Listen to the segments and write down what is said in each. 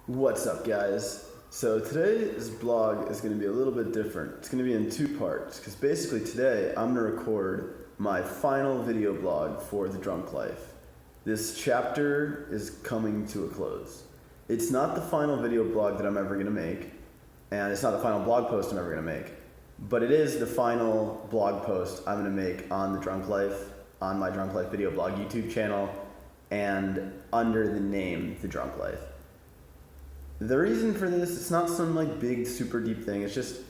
What's up, guys? So today's blog is going to be a little bit different. It's going to be in two parts because basically today I'm going to record my final video blog for The Drunk Life. This chapter is coming to a close. It's not the final video blog that I'm ever going to make, and it's not the final blog post I'm ever going to make, but it is the final blog post I'm going to make on The Drunk Life, on my Drunk Life video blog YouTube channel, and under the name The Drunk Life. The reason for this, it's not some like big super deep thing. It's just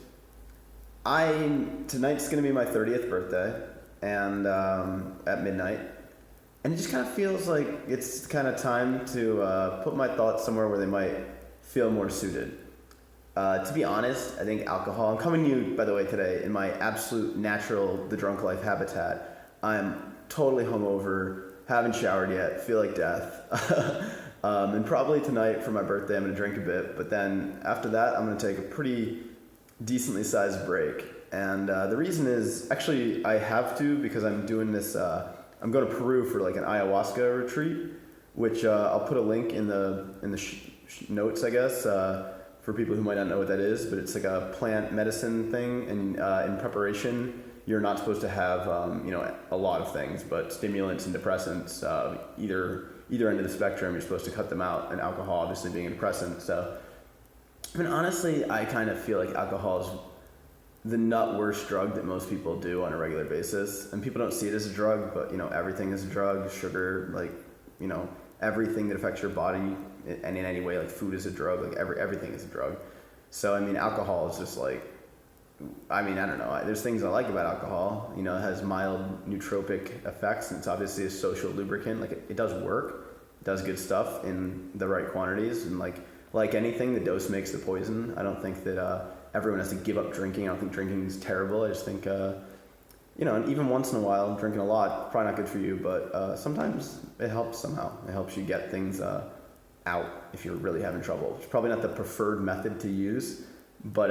tonight's gonna be my 30th birthday, and at midnight, and it just kind of feels like it's kind of time to put my thoughts somewhere where they might feel more suited. To be honest, I think alcohol. I'm coming to you, by the way, today in my absolute natural The Drunk Life habitat. I'm totally hungover, haven't showered yet, feel like death. And probably tonight for my birthday, I'm going to drink a bit. But then after that, I'm going to take a pretty decently sized break. And the reason is, actually, I have to because I'm doing this, I'm going to Peru for like an Ayahuasca retreat, which I'll put a link in the notes, I guess, for people who might not know what that is. But it's like a plant medicine thing. And in preparation, you're not supposed to have, a lot of things, but stimulants and depressants, either end of the spectrum, you're supposed to cut them out, and alcohol obviously being a depressant. So, I mean, honestly, I kind of feel like alcohol is the nut worst drug that most people do on a regular basis. And people don't see it as a drug, but, everything is a drug. Sugar, everything that affects your body and in any way, like food is a drug, like everything is a drug. So, I mean, alcohol is just like, I don't know. There's things I like about alcohol. It has mild nootropic effects, and it's obviously a social lubricant. Like it does work, it does good stuff in the right quantities, and like anything, the dose makes the poison. I don't think that everyone has to give up drinking. I don't think drinking is terrible. I just think, and even once in a while, drinking a lot, probably not good for you, but sometimes it helps somehow. It helps you get things out if you're really having trouble. It's probably not the preferred method to use, but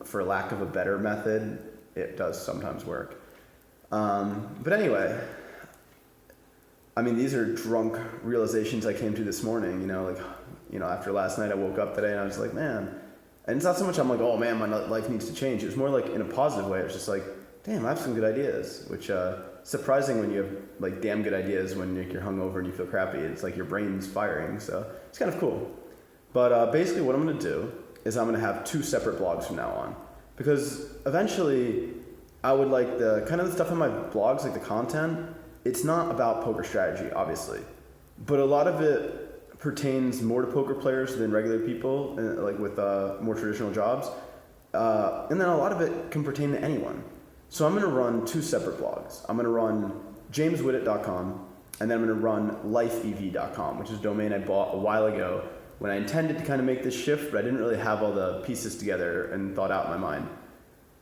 for lack of a better method, it does sometimes work. But anyway, these are drunk realizations I came to this morning. After last night, I woke up today and I was like, man. And it's not so much I'm like, oh man, my life needs to change. It was more like in a positive way. It was just like, damn, I have some good ideas. Which surprising when you have like damn good ideas when you're hungover and you feel crappy. It's like your brain's firing. So it's kind of cool. But basically, what I'm gonna do is I'm going to have two separate blogs from now on. Because eventually, I would like the kind of the stuff in my blogs, like the content, it's not about poker strategy, obviously. But a lot of it pertains more to poker players than regular people, like with more traditional jobs. And then a lot of it can pertain to anyone. So I'm going to run two separate blogs. I'm going to run jameswhittet.com, and then I'm going to run lifeev.com, which is a domain I bought a while ago when I intended to kind of make this shift, but I didn't really have all the pieces together and thought out in my mind.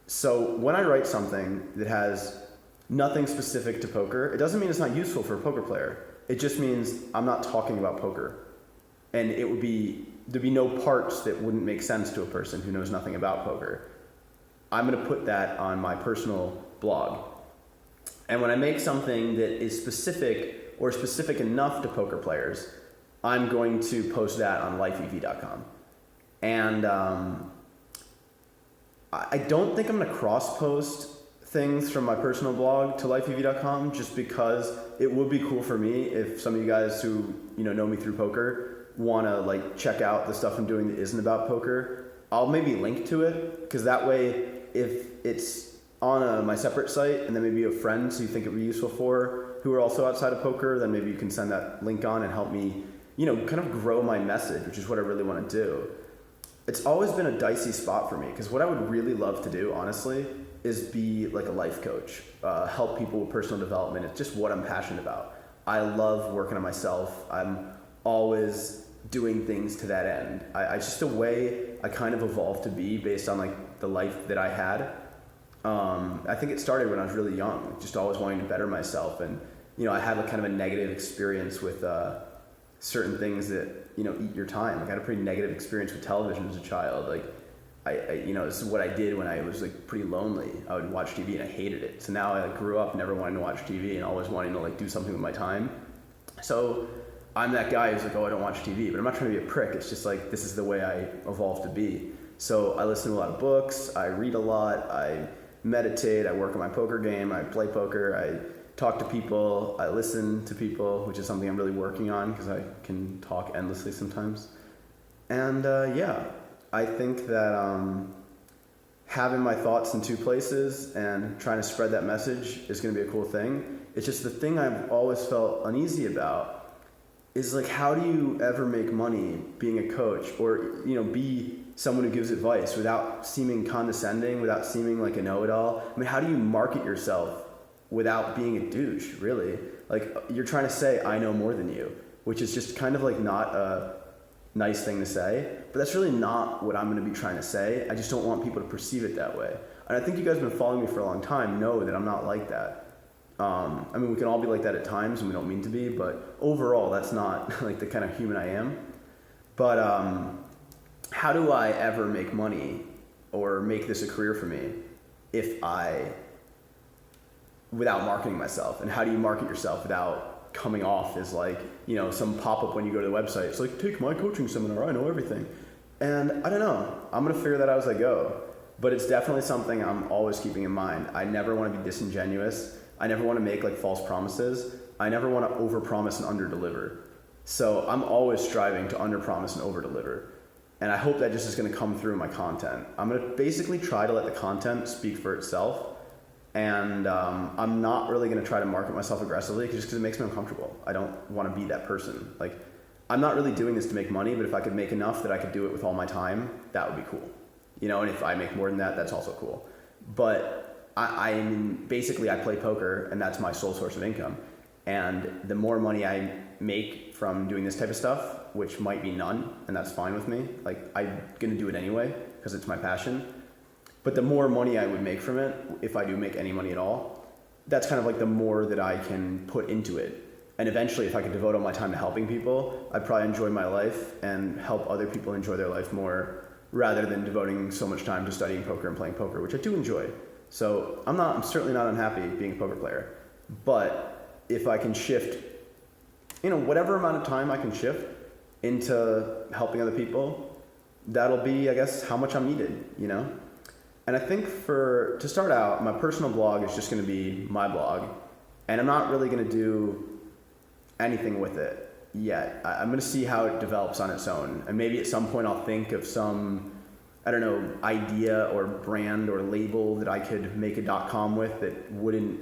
So when I write something that has nothing specific to poker, it doesn't mean it's not useful for a poker player. It just means I'm not talking about poker. And there'd be no parts that wouldn't make sense to a person who knows nothing about poker. I'm gonna put that on my personal blog. And when I make something that is specific or specific enough to poker players, I'm going to post that on lifeev.com. And I don't think I'm going to cross-post things from my personal blog to lifeev.com just because it would be cool for me if some of you guys who know me through poker want to check out the stuff I'm doing that isn't about poker. I'll maybe link to it because that way if it's on my separate site and then maybe you have friends who you think it would be useful for who are also outside of poker, then maybe you can send that link on and help me kind of grow my message, which is what I really want to do. It's always been a dicey spot for me because what I would really love to do, honestly, is be like a life coach, help people with personal development. It's just what I'm passionate about. I love working on myself. I'm always doing things to that end. It's just a way I kind of evolved to be based on the life that I had. I think it started when I was really young, just always wanting to better myself. And, I had kind of a negative experience with certain things that eat your time. I had a pretty negative experience with television as a child. This is what I did when I was pretty lonely. I would watch TV and I hated it. So now I grew up never wanting to watch TV and always wanting to do something with my time. So I'm that guy who's like, oh, I don't watch TV, but I'm not trying to be a prick. It's just like, this is the way I evolved to be. So I listen to a lot of books, I read a lot, I meditate, I work on my poker game, I play poker, I talk to people, I listen to people, which is something I'm really working on because I can talk endlessly sometimes. And I think that having my thoughts in two places and trying to spread that message is going to be a cool thing. It's just the thing I've always felt uneasy about is like, how do you ever make money being a coach or, be someone who gives advice without seeming condescending, without seeming like a know-it-all? I mean, how do you market yourself without being a douche, really? Like, you're trying to say, I know more than you, which is just kind of like not a nice thing to say, but that's really not what I'm going to be trying to say. I just don't want people to perceive it that way. And I think you guys have been following me for a long time know that I'm not like that. I mean, we can all be like that at times and we don't mean to be, but overall, that's not like the kind of human I am. But how do I ever make money or make this a career for me without marketing myself? And how do you market yourself without coming off as like, some pop-up when you go to the website? It's like, take my coaching seminar, I know everything. And I don't know, I'm gonna figure that out as I go. But it's definitely something I'm always keeping in mind. I never wanna be disingenuous. I never wanna make like false promises. I never wanna overpromise and underdeliver. So I'm always striving to underpromise and overdeliver. And I hope that just is gonna come through in my content. I'm gonna basically try to let the content speak for itself. And I'm not really gonna try to market myself aggressively just because it makes me uncomfortable. I don't wanna be that person. Like, I'm not really doing this to make money, but if I could make enough that I could do it with all my time, that would be cool. And if I make more than that, that's also cool. But basically I play poker and that's my sole source of income. And the more money I make from doing this type of stuff, which might be none, and that's fine with me. Like, I'm gonna do it anyway because it's my passion. But the more money I would make from it, if I do make any money at all, that's kind of like the more that I can put into it. And eventually, if I could devote all my time to helping people, I'd probably enjoy my life and help other people enjoy their life more rather than devoting so much time to studying poker and playing poker, which I do enjoy. So I'm certainly not unhappy being a poker player. But if I can shift, whatever amount of time I can shift into helping other people, that'll be, I guess, how much I'm needed, And I think to start out, my personal blog is just going to be my blog. And I'm not really going to do anything with it yet. I'm going to see how it develops on its own. And maybe at some point I'll think of some, idea or brand or label that I could make a .com with that wouldn't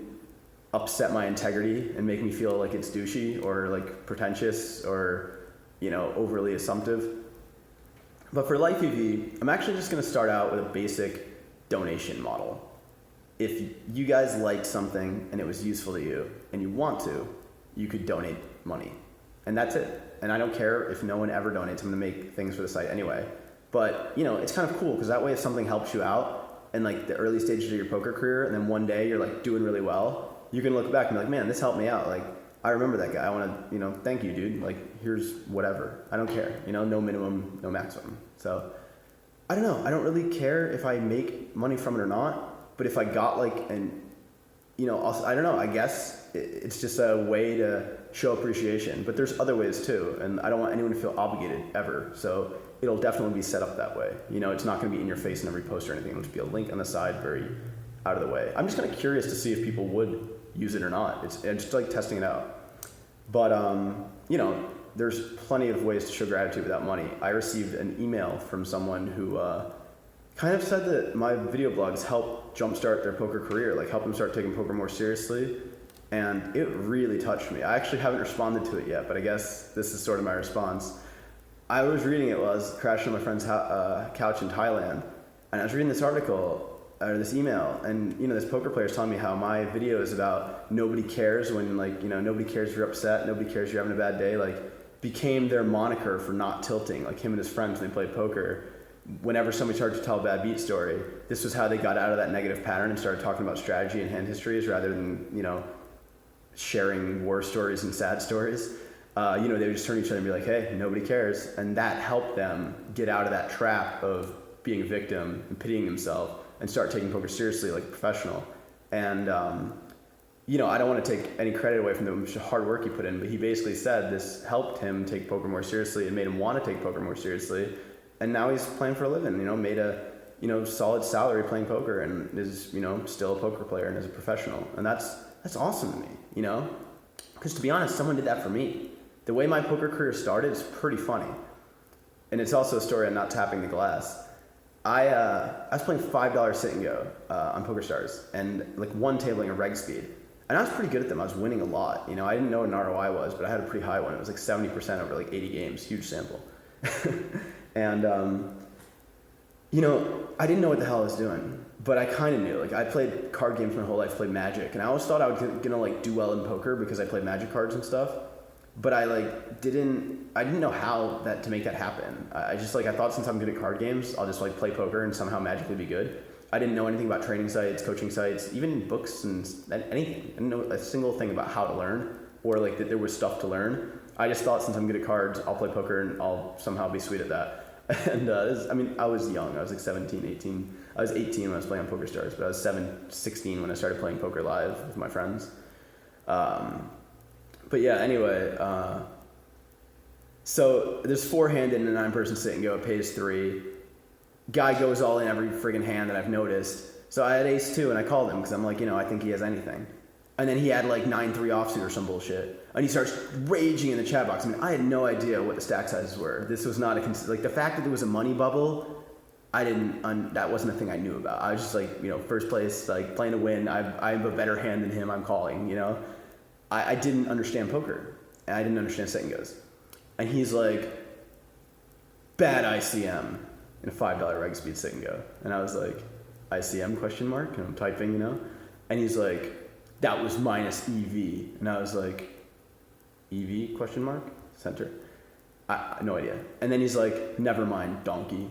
upset my integrity and make me feel like it's douchey or like pretentious or, overly assumptive. But for Life EV, I'm actually just going to start out with a basic donation model. If you guys liked something and it was useful to you and you want to, you could donate money. And that's it. And I don't care if no one ever donates. I'm going to make things for the site anyway. But, it's kind of cool because that way if something helps you out in like the early stages of your poker career and then one day you're like doing really well, you can look back and be like, man, this helped me out. Like, I remember that guy. I want to, thank you, dude. Like, here's whatever. I don't care. No minimum, no maximum. So I don't know. I don't really care if I make money from it or not. But if I got like I don't know. I guess it's just a way to show appreciation. But there's other ways too. And I don't want anyone to feel obligated ever. So it'll definitely be set up that way. It's not going to be in your face in every post or anything. It'll just be a link on the side, very out of the way. I'm just kind of curious to see if people would use it or not. It's just like testing it out. But, there's plenty of ways to show gratitude without money. I received an email from someone who kind of said that my video blogs help jumpstart their poker career, like help them start taking poker more seriously. And it really touched me. I actually haven't responded to it yet, but I guess this is sort of my response. I was reading it while I was crashing on my friend's couch in Thailand, and I was reading this article, or this email, and this poker player is telling me how my video is about nobody cares when nobody cares if you're upset, nobody cares if you're having a bad day, became their moniker for not tilting, like him and his friends when they played poker. Whenever somebody started to tell a bad beat story, this was how they got out of that negative pattern and started talking about strategy and hand histories rather than sharing war stories and sad stories. They would just turn to each other and be like, hey, nobody cares. And that helped them get out of that trap of being a victim and pitying themselves and start taking poker seriously like a professional. And I don't want to take any credit away from the hard work he put in, but he basically said this helped him take poker more seriously and made him want to take poker more seriously. And now he's playing for a living, made a, solid salary playing poker and is, still a poker player and is a professional. And that's awesome to me, because to be honest, someone did that for me. The way my poker career started is pretty funny. And it's also a story of not tapping the glass. I was playing $5 sit and go on PokerStars and like one tabling a reg speed. And I was pretty good at them. I was winning a lot. I didn't know what an ROI was, but I had a pretty high one. It was like 70% over like 80 games, huge sample. And, I didn't know what the hell I was doing, but I kind of knew. Like I played card games my whole life, played Magic, and I always thought I was gonna like do well in poker because I played Magic cards and stuff. But I didn't know how to make that happen. I thought since I'm good at card games, I'll just like play poker and somehow magically be good. I didn't know anything about training sites, coaching sites, even books and anything. I didn't know a single thing about how to learn or like that there was stuff to learn. I just thought since I'm good at cards, I'll play poker and I'll somehow be sweet at that. And I was young. I was like 17, 18. I was 18 when I was playing on PokerStars, but I was 16 when I started playing poker live with my friends. But yeah, anyway, so there's 4-hand in a 9-person sit and go. It pays 3. Guy goes all in every friggin' hand that I've noticed. So I had ace 2 and I called him because I'm like, I think he has anything. And then he had like 9-3 offsuit or some bullshit. And he starts raging in the chat box. I had no idea what the stack sizes were. This was not the fact that there was a money bubble, that wasn't a thing I knew about. I was just like, first place, like playing to win. I have a better hand than him. I'm calling, I didn't understand poker. And I didn't understand sit and goes. And he's like, bad ICM in a $5 reg speed sit and go. And I was like, ICM question mark? And I'm typing, And he's like, that was minus EV. And I was like, EV question mark? Center? No idea. And then he's like, never mind, donkey.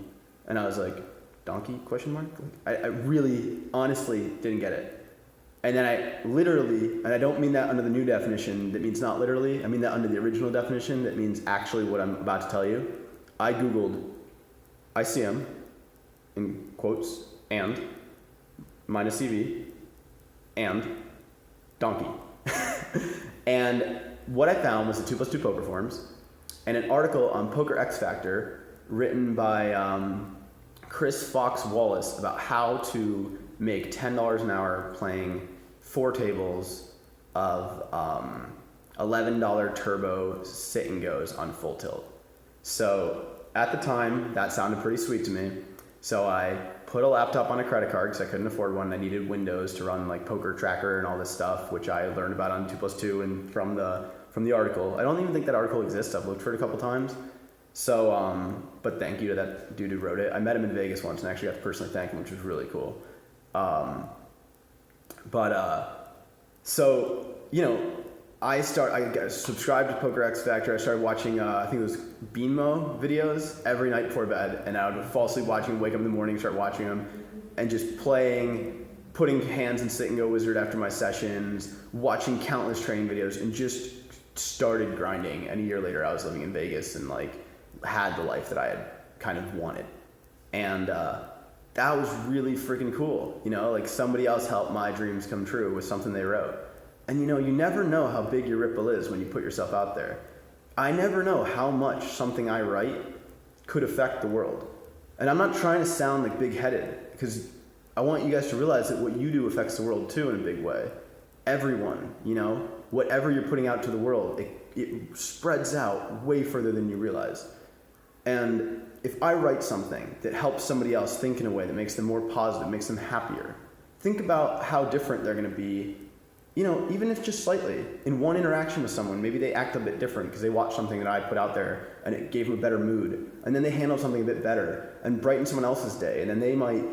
And I was like, donkey question mark? I really, honestly didn't get it. And then I literally, and I don't mean that under the new definition that means not literally, I mean that under the original definition that means actually what I'm about to tell you. I Googled ICM, in quotes, and minus EV, and donkey. And what I found was the 2+2 poker forms, and an article on Poker X Factor written by Chris Fox Wallace about how to make $10 an hour playing 4 tables of $11 turbo sit and goes on full tilt. So at the time, that sounded pretty sweet to me. So I put a laptop on a credit card because I couldn't afford one. I needed Windows to run like Poker Tracker and all this stuff, which I learned about on 2+2 and from the article. I don't even think that article exists. I've looked for it a couple times. So, but thank you to that dude who wrote it. I met him in Vegas once and actually got to personally thank him, which was really cool. So, I got subscribed to Poker X Factor. I started watching, I think it was Beanmo videos every night before bed. And I would fall asleep watching, wake up in the morning, start watching them, and just playing, putting hands in sit and go wizard after my sessions, watching countless training videos, and just started grinding. And a year later, I was living in Vegas and had the life that I had kind of wanted. And that was really freaking cool. Somebody else helped my dreams come true with something they wrote. And you never know how big your ripple is when you put yourself out there. I never know how much something I write could affect the world. And I'm not trying to sound like big-headed, because I want you guys to realize that what you do affects the world too in a big way. Everyone, whatever you're putting out to the world, it spreads out way further than you realize. And if I write something that helps somebody else think in a way that makes them more positive, makes them happier, think about how different they're going to be, even if just slightly. In one interaction with someone, maybe they act a bit different because they watched something that I put out there and it gave them a better mood. And then they handle something a bit better and brighten someone else's day. And then they might,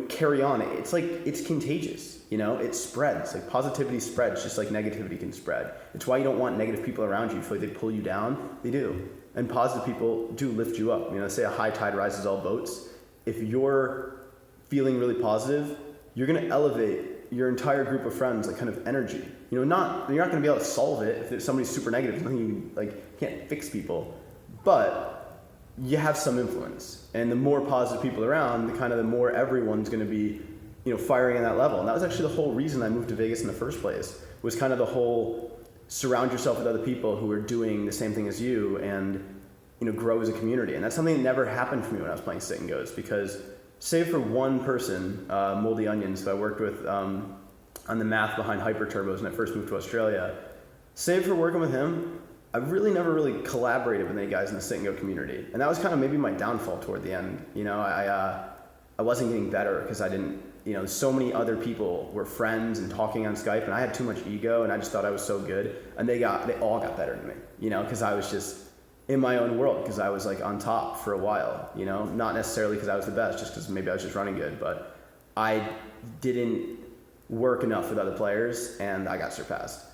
carry on. It's it's contagious, it spreads. Positivity spreads just like negativity can spread. It's why you don't want negative people around you. You feel like they pull you down. They do. And positive people do lift you up. They say a high tide rises all boats. If you're feeling really positive, you're going to elevate your entire group of friends, kind of energy. You're not going to be able to solve it if somebody's super negative. Nothing you can't fix people, but you have some influence. And the more positive people around, the more everyone's going to be, firing in that level. And that was actually the whole reason I moved to Vegas in the first place, was kind of the whole surround yourself with other people who are doing the same thing as you and, grow as a community. And that's something that never happened for me when I was playing Sit and Goes, because save for one person, Moldy Onions, who I worked with on the math behind Hyper Turbos when I first moved to Australia, save for working with him, I really never really collaborated with any guys in the Sit and Go community. And that was kind of maybe my downfall toward the end. I wasn't getting better because I didn't, so many other people were friends and talking on Skype, and I had too much ego, and I just thought I was so good, and they all got better than me, because I was just in my own world, because I was like on top for a while, not necessarily because I was the best, just because maybe I was just running good, but I didn't work enough with other players, and I got surpassed.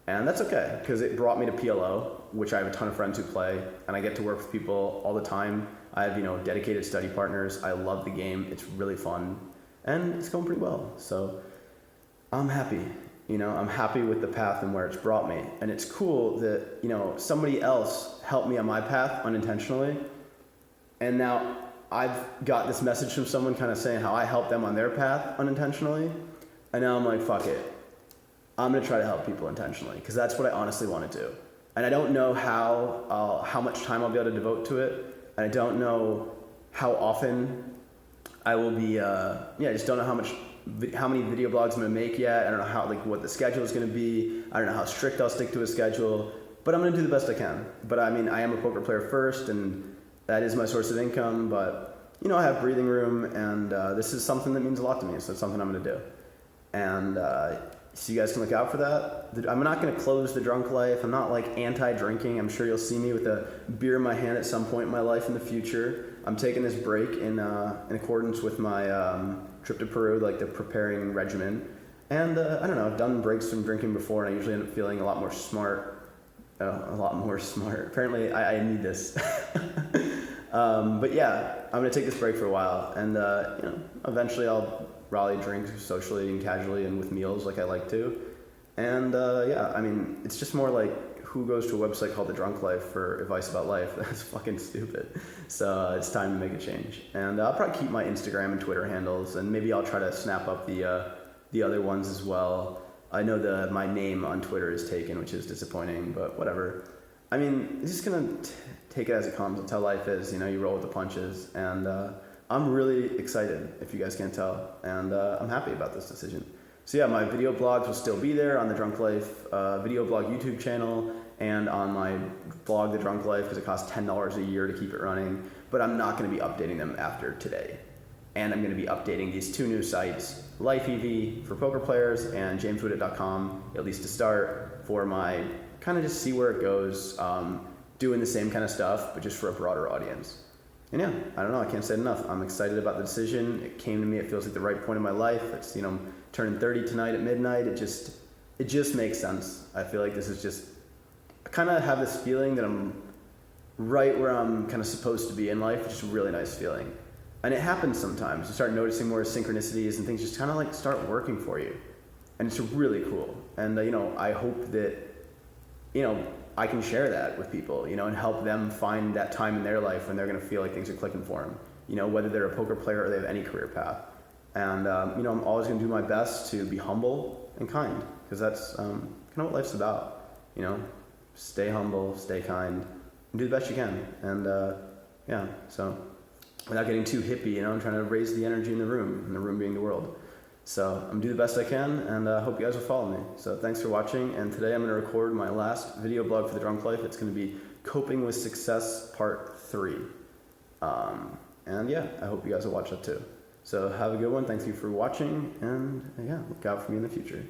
And that's okay, because it brought me to PLO, which I have a ton of friends who play, and I get to work with people all the time. I have, dedicated study partners. I love the game. It's really fun, and it's going pretty well. So I'm happy. I'm happy with the path and where it's brought me. And it's cool that, somebody else helped me on my path unintentionally, and now I've got this message from someone kind of saying how I helped them on their path unintentionally, and now I'm like, fuck it. I'm going to try to help people intentionally, because that's what I honestly want to do. And I don't know how much time I'll be able to devote to it. And I don't know how often I will be, I just don't know how many video blogs I'm going to make yet. I don't know what the schedule is going to be. I don't know how strict I'll stick to a schedule, but I'm going to do the best I can. But I am a poker player first, and that is my source of income. But, I have breathing room, and this is something that means a lot to me. So it's something I'm going to do. And, so you guys can look out for that. I'm not going to close The Drunk Life. I'm not anti-drinking. I'm sure you'll see me with a beer in my hand at some point in my life in the future. I'm taking this break in accordance with my trip to Peru, the preparing regimen. And I don't know, I've done breaks from drinking before, and I usually end up feeling a lot more smart. Apparently, I need this. But yeah, I'm going to take this break for a while, and eventually I'll rally drinks socially and casually and with meals like I like to. And it's just more who goes to a website called TheDrunkLife for advice about life? That's fucking stupid. So it's time to make a change. And I'll probably keep my Instagram and Twitter handles, and maybe I'll try to snap up the other ones as well. I know my name on Twitter is taken, which is disappointing, but whatever. Just gonna take it as it comes. That's how life is. You roll with the punches, and I'm really excited, if you guys can't tell, and I'm happy about this decision. So yeah, my video blogs will still be there on the Drunk Life video blog YouTube channel, and on my blog, The Drunk Life, because it costs $10 a year to keep it running, but I'm not going to be updating them after today. And I'm going to be updating these two new sites, LifeEV for poker players and jameswoodit.com, at least to start, for my kind of just see where it goes, doing the same kind of stuff, but just for a broader audience. And yeah, I don't know, I can't say it enough. I'm excited about the decision. It came to me, it feels like the right point in my life. It's, turning 30 tonight at midnight. It just makes sense. I feel like this is just, I kind of have this feeling that I'm right where I'm kind of supposed to be in life, which is a really nice feeling. And it happens sometimes. You start noticing more synchronicities and things just kind of start working for you. And it's really cool. And, I hope that, I can share that with people, and help them find that time in their life when they're going to feel like things are clicking for them, whether they're a poker player or they have any career path. And, I'm always going to do my best to be humble and kind, because that's kind of what life's about, stay humble, stay kind, and do the best you can. And, so without getting too hippie, I'm trying to raise the energy in the room, and the room being the world. So I'm going to do the best I can, and I hope you guys will follow me. So thanks for watching, and today I'm going to record my last video blog for The Drunk Life. It's going to be Coping with Success Part 3. And yeah, I hope you guys will watch that too. So have a good one. Thank you for watching, and yeah, look out for me in the future.